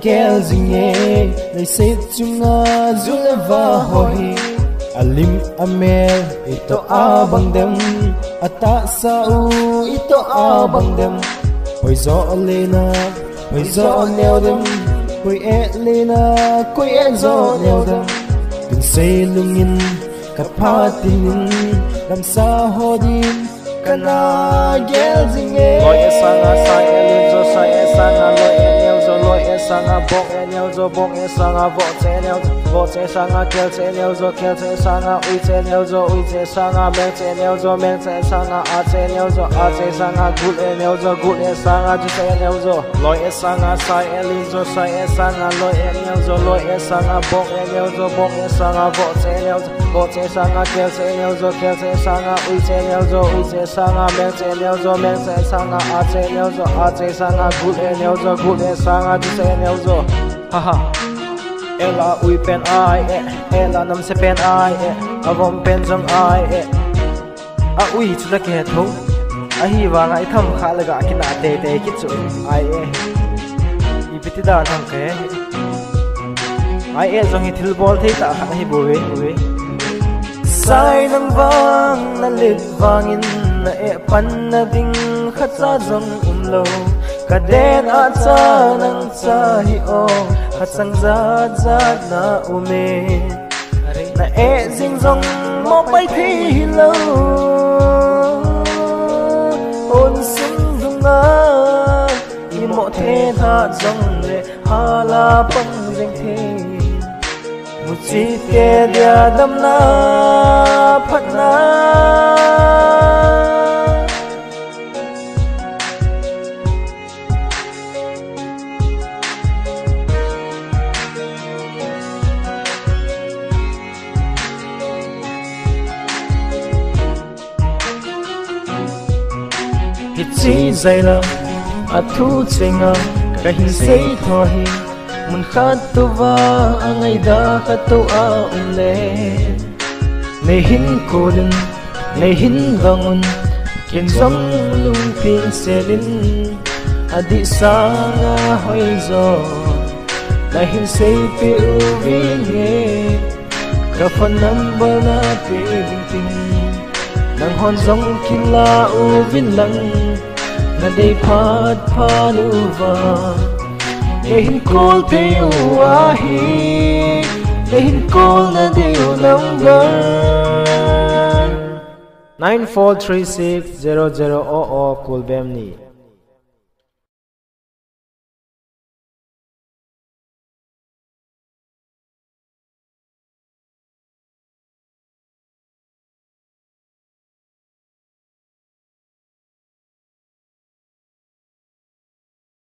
gel zinge nei se chunga zuleva hoi alim amel ito abangdem ata sau ito abangdem hoi zo lena hoi zo neodem hoi e lena koi e zo neodem tin sei lungin kapatinin lam sa hodin kana gel zinge loi esanga sai elizo sai esanga loi enelzo loi esanga bong enelzo bong esanga vo che sanga kel che sanga ui che sanga meng che sanga a che sanga gul esanga ju che enelzo loi esanga sai elizo sai esanga loi esanga bong esanga vo che sanga kel che sanga ui che sanga meng che sanga a che sanga gul esanga ju che enelzo haha ela ui pen ai ela nam se pen ai avom pen jong ai a ui chu la ke tho a hi wa ngai tham kha la ga kina te ki chu ai i piti da tham ke ai jong hi thil bol the ta hi bo we sai nang wang na lit wangin na pan na ding khat sa jong lo kaden a cha nang cha hi o hasang zat na ume na e jing jong mo pai thi lo on sung dunga i mo the tha jong le hala pang jing the mu chi te dia dam na phat na chỉ dây lắm à thu chinga cái hình xây thôi muốn khát tu va ngày đã khát tu le này hin cô đừng này hin vang kiến giống lung pin xe linh adi sang hoi zo này hin xây piu vi nghe cả phần number na pi ting nang hon giống kila u vin lăng na day phat phanuva nehin call teu ahi nehin call na deu number 94360000 call bem ni